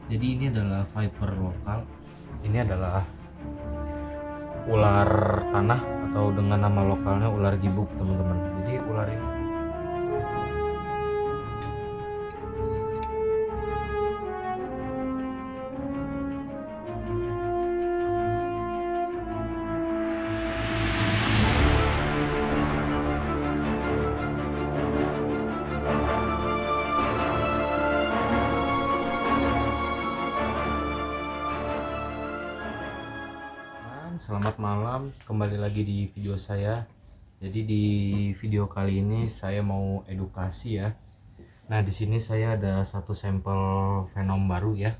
Jadi ini adalah viper lokal. Ini adalah ular tanah atau dengan nama lokalnya ular gibuk, teman-teman. Jadi ular ini selamat malam, kembali lagi di video saya. Jadi di video kali ini saya mau edukasi ya. Nah, di sini saya ada satu sampel venom baru ya.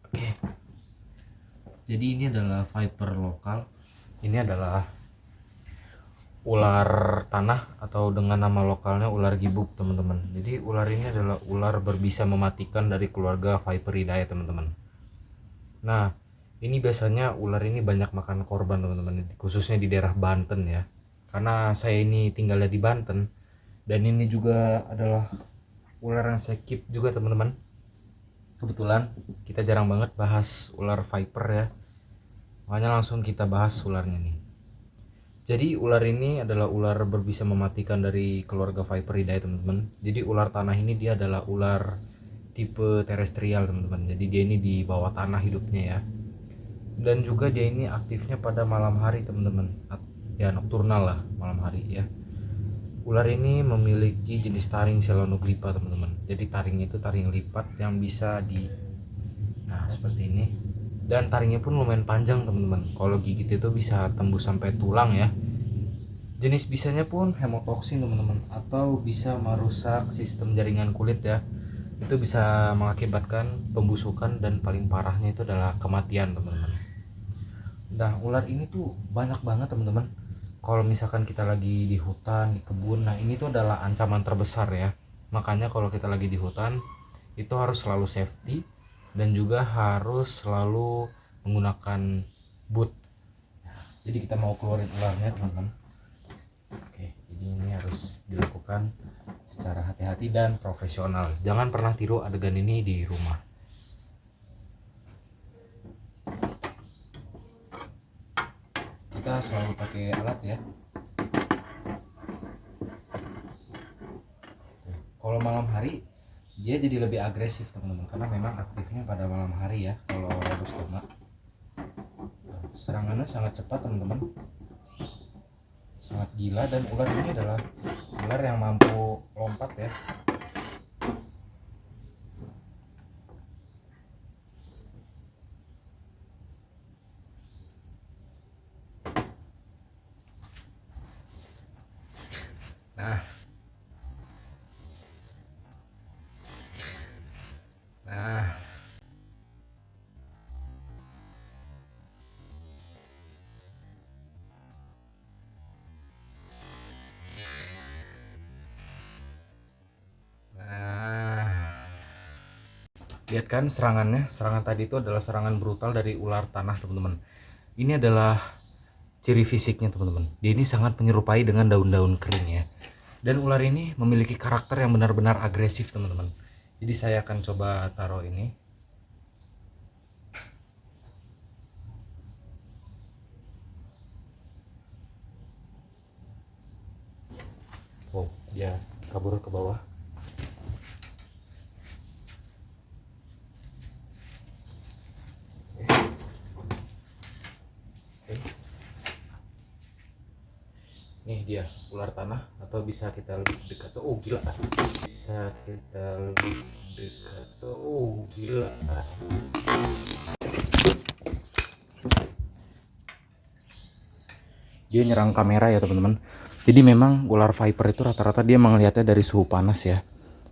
Oke. Jadi ini adalah viper lokal. Ini adalah ular tanah atau dengan nama lokalnya ular gibuk, teman-teman. Jadi ular ini adalah ular berbisa mematikan dari keluarga Viperidae, teman-teman. Nah, ini biasanya ular ini banyak makan korban, teman-teman, khususnya di daerah Banten ya. Karena saya ini tinggalnya di Banten, dan ini juga adalah ular yang saya keep juga, teman-teman. Kebetulan kita jarang banget bahas ular viper ya, makanya langsung kita bahas ularnya nih. Jadi ular ini adalah ular berbisa mematikan dari keluarga Viperidae, teman-teman. Jadi ular tanah ini dia adalah ular tipe terestrial, teman-teman. Jadi dia ini di bawah tanah hidupnya ya. Dan juga dia ini aktifnya pada malam hari, teman-teman. Ya, nokturnal lah, malam hari ya. Ular ini memiliki jenis taring Selonoglypha, teman-teman. Jadi taringnya itu taring lipat yang bisa seperti ini. Dan taringnya pun lumayan panjang, teman-teman. Kalau gigit itu bisa tembus sampai tulang ya. Jenis bisanya pun hemotoksin, teman-teman, atau bisa merusak sistem jaringan kulit ya. Itu bisa mengakibatkan pembusukan dan paling parahnya itu adalah kematian, teman-teman. Nah, ular ini tuh banyak banget, teman-teman. Kalau misalkan kita lagi di hutan, di kebun, nah ini tuh adalah ancaman terbesar ya. Makanya kalau kita lagi di hutan itu harus selalu safety dan juga harus selalu menggunakan boot. Jadi kita mau keluarin ularnya, teman-teman. Oke, jadi ini harus dilakukan secara hati-hati dan profesional. Jangan pernah tiru adegan ini di rumah. Kita selalu pakai alat ya. Kalau malam hari dia jadi lebih agresif, teman-teman, karena memang aktifnya pada malam hari ya. Kalau Rhodostoma serangannya sangat cepat, teman-teman, sangat gila. Dan ular ini adalah ular yang mampu lompat ya. Nah, nah, nah. Lihat kan serangannya. Serangan tadi itu adalah serangan brutal dari ular tanah, teman-teman. Ini adalah ciri fisiknya, teman-teman. Dia ini sangat menyerupai dengan daun-daun kering ya. Dan ular ini memiliki karakter yang benar-benar agresif, teman-teman. Jadi saya akan coba taruh ini. Oh, dia kabur ke bawah. Nih dia ular tanah, atau bisa kita lebih dekat. Oh gila, bisa kita lebih dekat. Oh gila, dia nyerang kamera ya, teman-teman. Jadi memang ular viper itu rata-rata dia melihatnya dari suhu panas ya.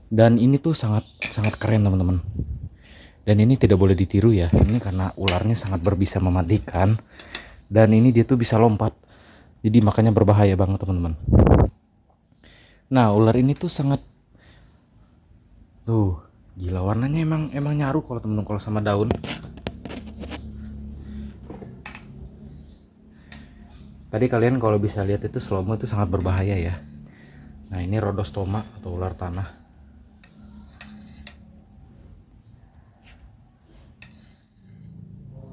Dan ini tuh sangat sangat keren, teman-teman. Dan ini tidak boleh ditiru ya. Ini karena ularnya sangat berbisa mematikan. Dan ini dia tuh bisa lompat. Jadi makanya berbahaya banget, teman-teman. Nah, ular ini tuh sangat gila, warnanya emang nyaru kalau temen-temen, kalau sama daun. Tadi kalian kalau bisa lihat itu slow-mo itu sangat berbahaya ya. Nah, ini Rhodostoma atau ular tanah.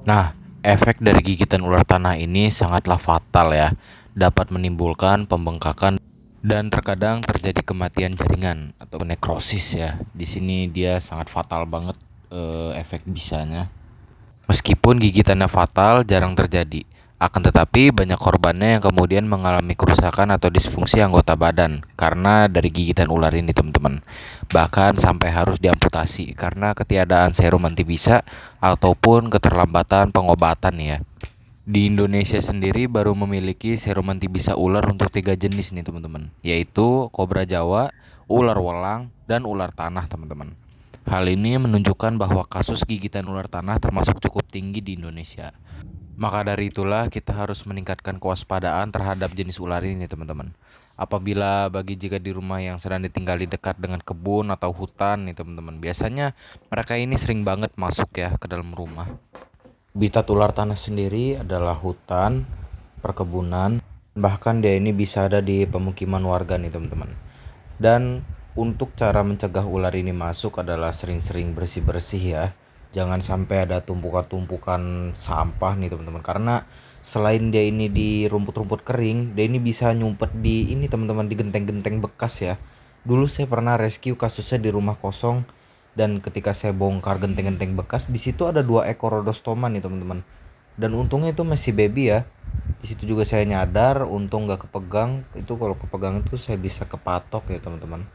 Nah, efek dari gigitan ular tanah ini sangatlah fatal ya. Dapat menimbulkan pembengkakan dan terkadang terjadi kematian jaringan atau nekrosis ya. Di sini dia sangat fatal banget efek bisanya. Meskipun gigitannya fatal jarang terjadi, akan tetapi banyak korbannya yang kemudian mengalami kerusakan atau disfungsi anggota badan karena dari gigitan ular ini teman-teman. Bahkan sampai harus diamputasi karena ketiadaan serum antibisa ataupun keterlambatan pengobatan ya. Di Indonesia sendiri baru memiliki serum antibisa ular untuk 3 jenis nih teman-teman, yaitu kobra Jawa, ular welang, dan ular tanah teman-teman. Hal ini menunjukkan bahwa kasus gigitan ular tanah termasuk cukup tinggi di Indonesia. Maka dari itulah kita harus meningkatkan kewaspadaan terhadap jenis ular ini teman-teman. Apabila jika di rumah yang sedang ditinggali dekat dengan kebun atau hutan nih teman-teman, biasanya mereka ini sering banget masuk ya ke dalam rumah. Habitat ular tanah sendiri adalah hutan, perkebunan, bahkan dia ini bisa ada di pemukiman warga nih teman-teman. Dan untuk cara mencegah ular ini masuk adalah sering-sering bersih-bersih ya. Jangan sampai ada tumpukan-tumpukan sampah nih teman-teman, karena selain dia ini di rumput-rumput kering, dia ini bisa nyumpet di ini teman-teman, di genteng-genteng bekas ya. Dulu saya pernah rescue kasusnya di rumah kosong, dan ketika saya bongkar genteng-genteng bekas, di situ ada 2 ekor rhodostoma nih teman-teman. Dan untungnya itu masih baby ya. Di situ juga saya nyadar, untung nggak kepegang. Itu kalau kepegang itu saya bisa kepatok ya teman-teman.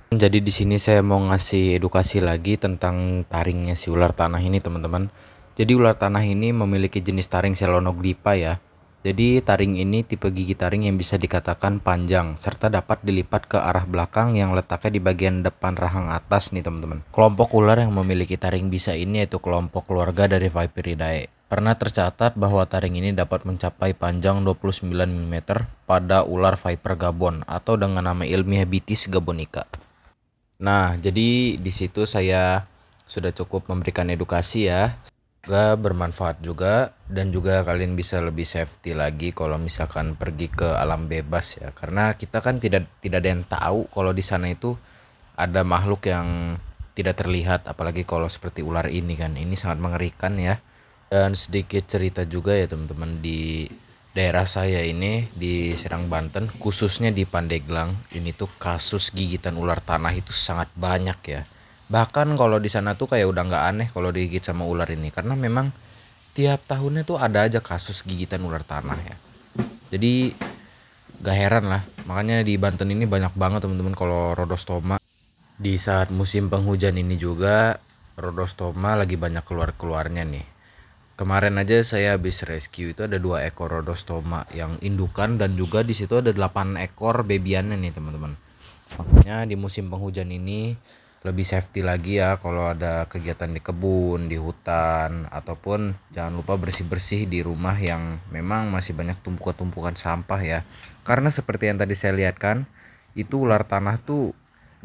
Jadi di sini saya mau ngasih edukasi lagi tentang taringnya si ular tanah ini teman-teman. Jadi ular tanah ini memiliki jenis taring Selenoglipa ya. Jadi taring ini tipe gigi taring yang bisa dikatakan panjang serta dapat dilipat ke arah belakang yang letaknya di bagian depan rahang atas nih teman-teman. Kelompok ular yang memiliki taring bisa ini yaitu kelompok keluarga dari Viperidae. Pernah tercatat bahwa taring ini dapat mencapai panjang 29 mm pada ular Viper Gabon atau dengan nama ilmiah Bitis gabonica. Nah, jadi di situ saya sudah cukup memberikan edukasi ya. Semoga bermanfaat juga dan juga kalian bisa lebih safety lagi kalau misalkan pergi ke alam bebas ya. Karena kita kan tidak ada yang tahu kalau di sana itu ada makhluk yang tidak terlihat, apalagi kalau seperti ular ini kan. Ini sangat mengerikan ya. Dan sedikit cerita juga ya teman-teman, di daerah saya ini di Serang Banten, khususnya di Pandeglang, ini tuh kasus gigitan ular tanah itu sangat banyak ya. Bahkan kalau di sana tuh kayak udah nggak aneh kalau digigit sama ular ini, karena memang tiap tahunnya tuh ada aja kasus gigitan ular tanah ya. Jadi gak heran lah, makanya di Banten ini banyak banget teman-teman kalau rhodostoma. Di saat musim penghujan ini juga rhodostoma lagi banyak keluarnya nih. Kemarin aja saya habis rescue itu ada 2 ekor rhodostoma yang indukan dan juga di situ ada 8 ekor babyannya nih teman-teman. Makanya di musim penghujan ini lebih safety lagi ya kalau ada kegiatan di kebun, di hutan, ataupun jangan lupa bersih-bersih di rumah yang memang masih banyak tumpukan-tumpukan sampah ya. Karena seperti yang tadi saya lihat kan, itu ular tanah tuh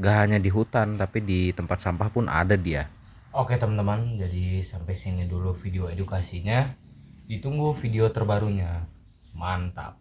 gak hanya di hutan tapi di tempat sampah pun ada dia. Oke teman-teman, jadi sampai sini dulu video edukasinya. Ditunggu video terbarunya. Mantap.